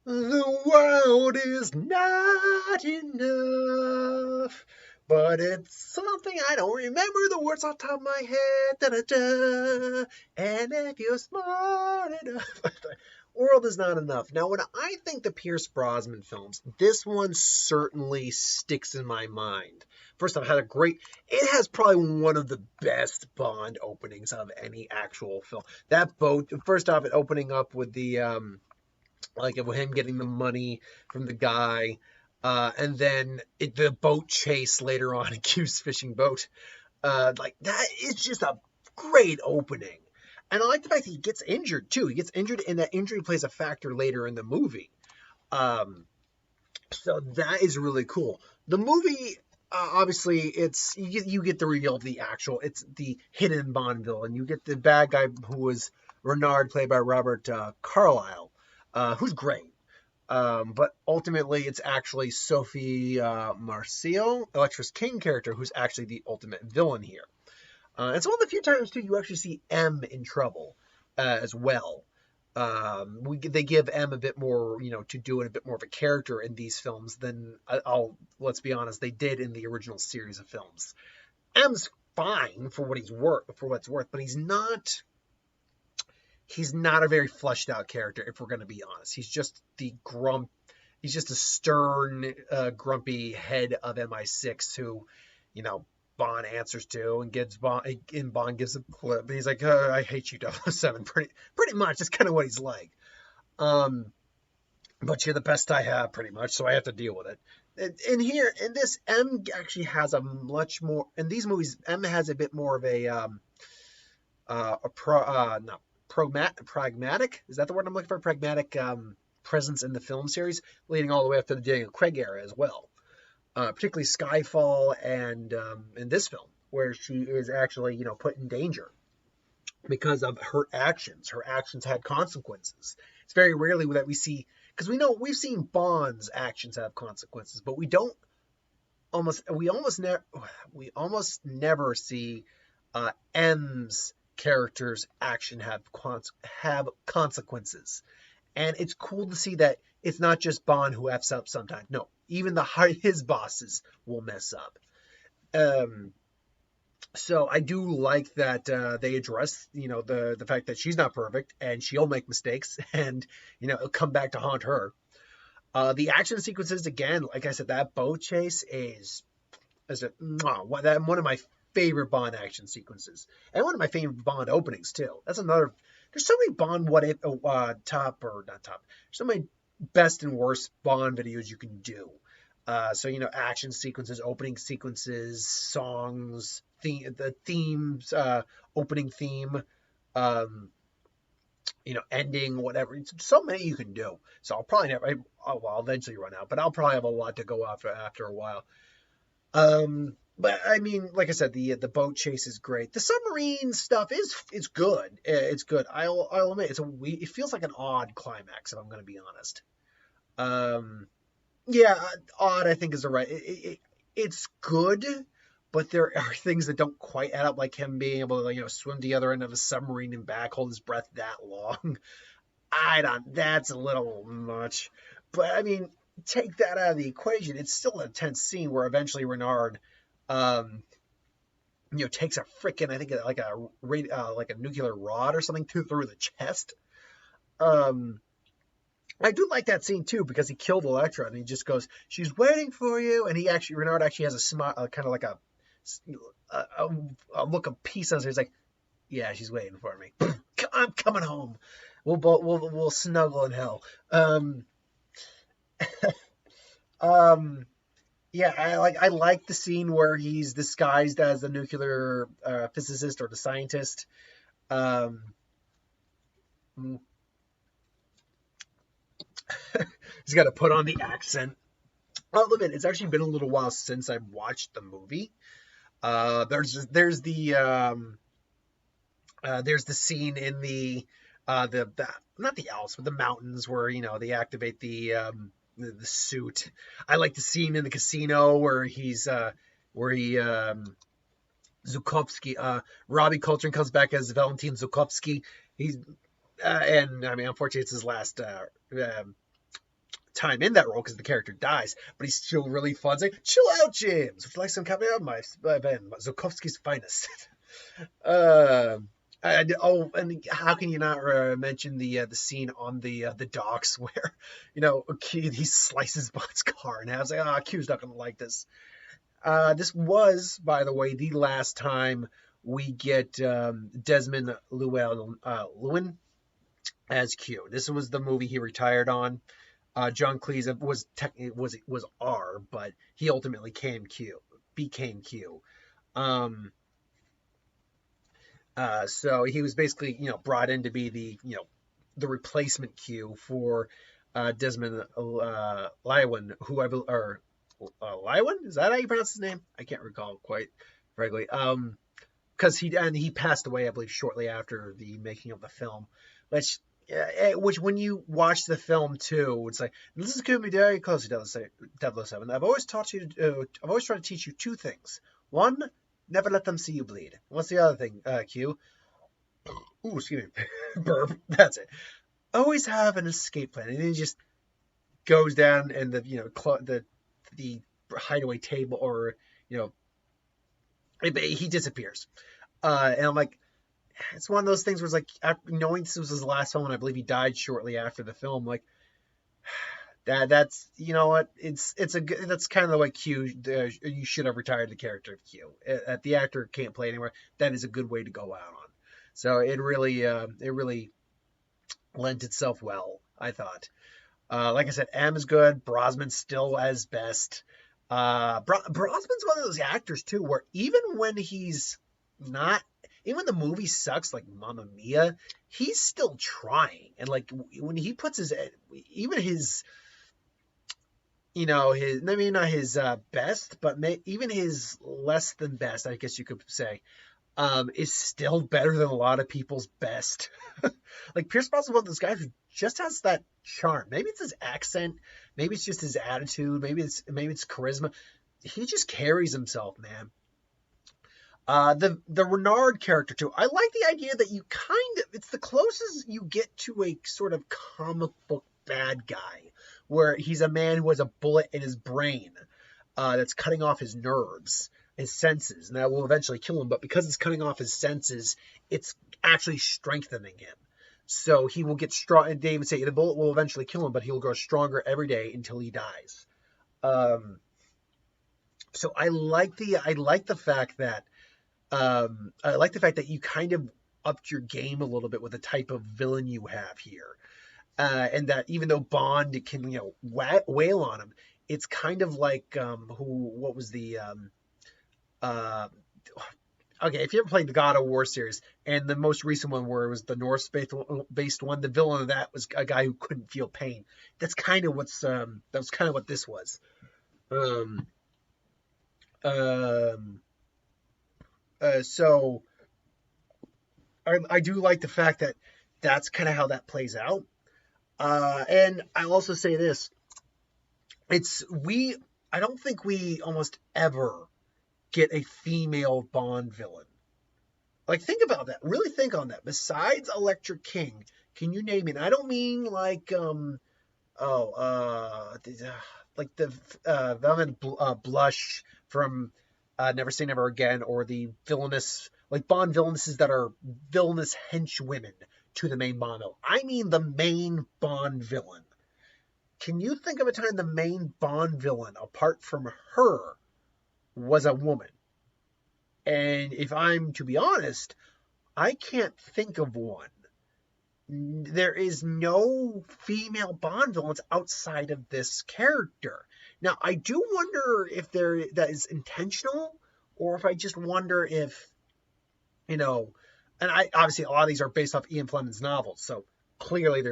The world is not enough, but it's something I don't remember the words off the top of my head. Da, da, da. And if you're smart enough, world is not enough. Now, when I think the Pierce Brosnan films, this one certainly sticks in my mind. First off, it has probably one of the best Bond openings of any actual film. That boat, first off, it opening up with like of him getting the money from the guy, and then the boat chase later on, a Q's fishing boat. Like that is just a great opening, and I like the fact that he gets injured too. He gets injured, and that injury plays a factor later in the movie. Um, so that is really cool. The movie. Obviously, you get the reveal of it's the hidden Bond villain. You get the bad guy who was Renard, played by Robert Carlyle, who's great. But ultimately, it's actually Sophie Marceau, Electra's King character, who's actually the ultimate villain here. It's one of the few times too you actually see M in trouble as well. They give M a bit more, to do it a bit more of a character in these films than let's be honest, they did in the original series of films. M's fine for what it's worth, but he's not a very fleshed out character, if we're going to be honest. He's just a stern, grumpy head of MI6 who, you know, Bond answers to and Bond gives a clip. He's like, I hate you, 007. Pretty much. That's kind of what he's like. Um, but you're the best I have, pretty much, so I have to deal with it. And here, in this, M actually has a much more, in these movies, M has a bit more of a pro, not pragmatic. Is that the word I'm looking for? Pragmatic presence in the film series, leading all the way up to the Daniel Craig era as well. Particularly Skyfall and in this film, where she is actually, put in danger because of her actions. Her actions had consequences. It's very rarely that we see, because we've seen Bond's actions have consequences, but we almost never see M's character's action have consequences. And it's cool to see that it's not just Bond who f's up sometimes. No, even his bosses will mess up. Um, so I do like that they address, the fact that she's not perfect and she'll make mistakes, and it'll come back to haunt her. The action sequences, again, like I said, that boat chase one of my favorite Bond action sequences, and one of my favorite Bond openings too. That's another. There's so many Bond what if top or not top. There's so many best and worst Bond videos you can do. So action sequences, opening sequences, songs, the themes, opening theme, um, ending, whatever. So many you can do. So I'll probably never. I'll eventually run out, but I'll probably have a lot to go after a while. But I mean, like I said, the boat chase is great. The submarine stuff is good. It's good. I'll admit it feels like an odd climax, if I'm going to be honest. Um, yeah, odd I think is the right. It's good, but there are things that don't quite add up, like him being able to swim to the other end of a submarine and back, hold his breath that long. I don't. That's a little much. But I mean, take that out of the equation. It's still an intense scene where eventually Renard, um, takes a freaking, I think like a nuclear rod or something through the chest. Um, I do like that scene too because he killed Electra and he just goes, "She's waiting for you," and Renard actually has a smile, kind of like a look of peace on his face. He's like, "Yeah, she's waiting for me. I'm coming home. We'll snuggle in hell." Um, yeah, I like the scene where he's disguised as the nuclear physicist or the scientist. Um, he's got to put on the accent. I'll admit it's actually been a little while since I've watched the movie. There's the scene in the not the Alps but the mountains where they activate the suit. I like the scene in the casino where he Zukovsky, Robbie Coltrane comes back as Valentin Zukovsky. He's and I mean, unfortunately, it's his last time in that role because the character dies, but he's still really fun. It's like, chill out, James. Would you like some coffee? My Ben Zukovsky's finest. And how can you not mention the scene on the docks where, Q, he slices Bond's car and I was like, Q's not gonna like this. This was, by the way, the last time we get Desmond Llewellyn as Q. This was the movie he retired on. John Cleese was R, but he ultimately became Q. So he was basically, brought in to be the replacement Q for Desmond Llewellyn, Llewellyn? Is that how you pronounce his name? I can't recall quite frankly. Because he passed away, I believe, shortly after the making of the film, which when you watch the film too, it's like, this is going to be very close to 007. I've always tried to teach you two things. One, never let them see you bleed. What's the other thing, Q? Ooh, excuse me. Burp. That's it. Always have an escape plan. And then he just goes down and the hideaway table, or, he disappears. And I'm like, it's one of those things where it's like, knowing this was his last film, and I believe he died shortly after the film, like, that's, that's kind of the way Q, you should have retired the character of Q. The actor can't play anymore. That is a good way to go out on. So it really lent itself well, I thought. Like I said, M is good. Brosnan's still as best. Brosnan's one of those actors too, where even when he's not, even when the movie sucks, like Mamma Mia, he's still trying. And like when he puts even his, maybe not his best, but even his less than best, I guess you could say, is still better than a lot of people's best. Like Pierce Brosnan's one of those guys who just has that charm. Maybe it's his accent, maybe it's just his attitude, maybe it's charisma. He just carries himself, man. The Renard character too. I like the idea that it's the closest you get to a sort of comic book bad guy, where he's a man who has a bullet in his brain that's cutting off his nerves, his senses, and that will eventually kill him. But because it's cutting off his senses, it's actually strengthening him. So he will get strong. And David say the bullet will eventually kill him, but he'll grow stronger every day until he dies. So I like the fact that you kind of upped your game a little bit with the type of villain you have here. And that even though Bond can, wail on him, it's kind of like, what was the, okay, if you ever played the God of War series, and the most recent one where it was the Norse-based one, the villain of that was a guy who couldn't feel pain. That's kind of what this was. So I do like the fact that that's kind of how that plays out. And I'll also say this. I don't think we almost ever get a female Bond villain. Like, think about that. Really think on that. Besides Electra King, can you name it? I don't mean like, like the Velvet Blush from Never Say Never Again, or the villainous, like Bond villainesses that are villainous henchwomen to the main Bond villain. I mean the main Bond villain. Can you think of a time the main Bond villain, apart from her, was a woman? And if I'm to be honest, I can't think of one. There is no female Bond villains outside of this character. Now, I do wonder if that is intentional, or if I just wonder if, and obviously a lot of these are based off Ian Fleming's novels, so clearly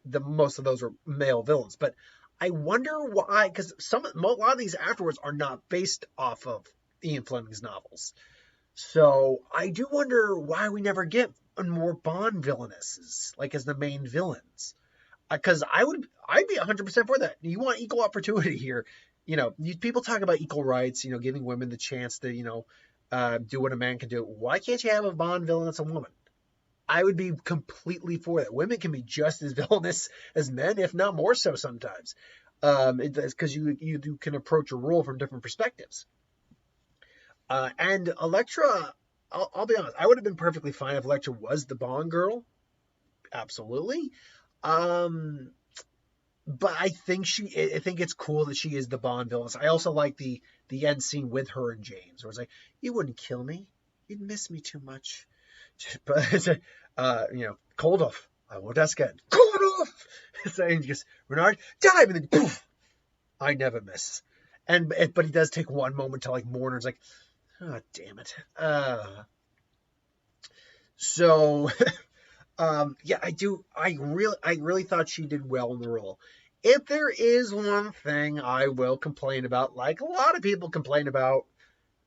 most of those are male villains. But I wonder why, because a lot of these afterwards are not based off of Ian Fleming's novels. So I do wonder why we never get more Bond villainesses, like as the main villains. Because I'd be 100% for that. You want equal opportunity here. People talk about equal rights, giving women the chance to, do what a man can do. Why can't you have a Bond villain that's a woman? I would be completely for that. Women can be just as villainous as men, if not more so sometimes. It's because you can approach a role from different perspectives. And Elektra, I'll be honest, I would have been perfectly fine if Elektra was the Bond girl, absolutely. Um, but I think it's cool that she is the Bond villain. I also like the end scene with her and James, where it's like, you wouldn't kill me, you'd miss me too much. But Koldov, I won't ask again. Koldov, saying just Renard dive, and then poof, I never miss. But he does take one moment to like mourn. It's like, oh damn it. So yeah, I do. I really thought she did well in the role. If there is one thing I will complain about, like a lot of people complain about,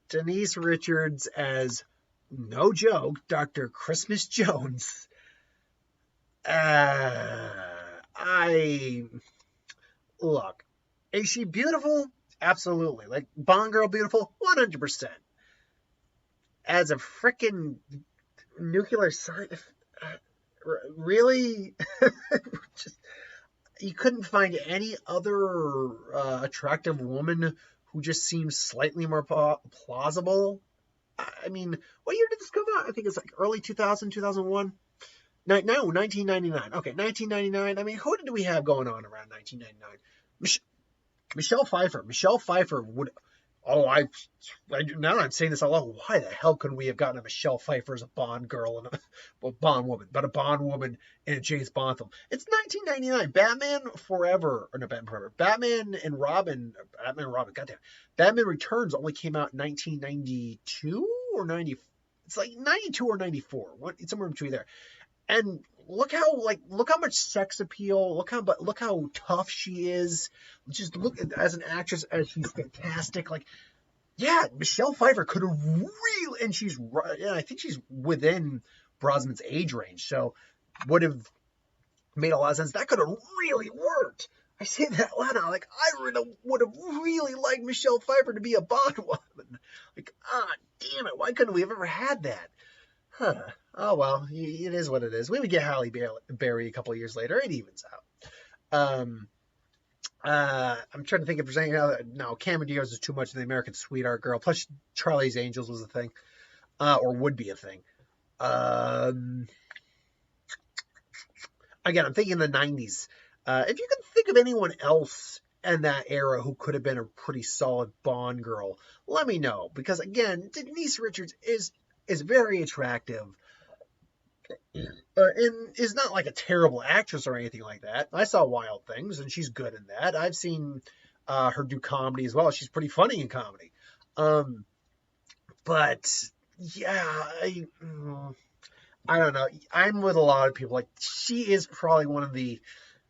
Denise Richards as, no joke, Dr. Christmas Jones. I look, is she beautiful? Absolutely. Like Bond girl beautiful? 100%. As a freaking nuclear scientist, really? Just, you couldn't find any other attractive woman who just seems slightly more plausible? I mean, what year did this come out? I think it's like early 2000, 2001. No, 1999. Okay, 1999. I mean, who did we have going on around 1999? Michelle Pfeiffer. Michelle Pfeiffer would. Oh, now I'm saying this out loud. Why the hell couldn't we have gotten a Michelle Pfeiffer as a Bond girl and a Bond woman, but a Bond woman in a James Bond film? It's 1999. Batman Forever, or no, Batman Forever. Batman and Robin. Goddamn. Batman Returns only came out in 1992 or 90. It's like 92 or 94. It's somewhere in between there. And look how much sex appeal. Look how tough she is. Just look as an actress, as she's fantastic. Like, yeah, Michelle Pfeiffer could have really, and I think she's within Brosnan's age range, so would have made a lot of sense. That could have really worked. I say that loud now. Like, I would have really liked Michelle Pfeiffer to be a Bond woman. Like, damn it, why couldn't we have ever had that? Huh. Oh well, it is what it is. We would get Halle Berry a couple of years later. It evens out. I'm trying to think if there's any other. No, Cameron Diaz is too much of the American Sweetheart girl. Plus, Charlie's Angels was a thing, or would be a thing. Again, I'm thinking the '90s. If you can think of anyone else in that era who could have been a pretty solid Bond girl, let me know. Because again, Denise Richards is very attractive. And is not like a terrible actress or anything like that. I saw Wild Things, and she's good in that. I've seen her do comedy as well. She's pretty funny in comedy. But yeah, I don't know. I'm with a lot of people. Like, she is probably one of the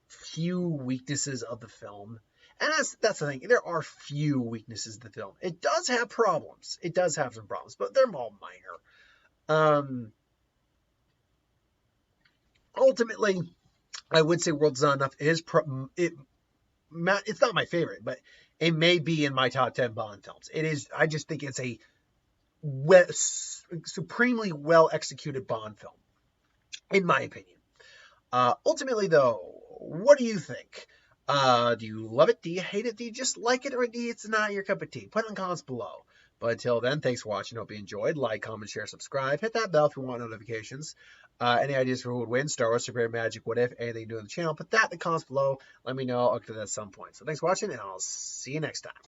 few weaknesses of the film. And that's the thing. There are few weaknesses in the film. It does have problems. It does have some problems, but they're all minor. Ultimately, I would say World's Not Enough is it's not my favorite, but it may be in my top 10 Bond films. It is. I just think it's a supremely well executed Bond film, in my opinion. Ultimately, though, what do you think? Do you love it? Do you hate it? Do you just like it? Or do it's not your cup of tea? Put it in the comments below. But until then, thanks for watching. Hope you enjoyed. Like, comment, share, subscribe. Hit that bell if you want notifications. Any ideas for who would win? Star Wars, Super Magic, what if? Anything new on the channel? Put that in the comments below. Let me know. I'll get to that at some point. So thanks for watching, and I'll see you next time.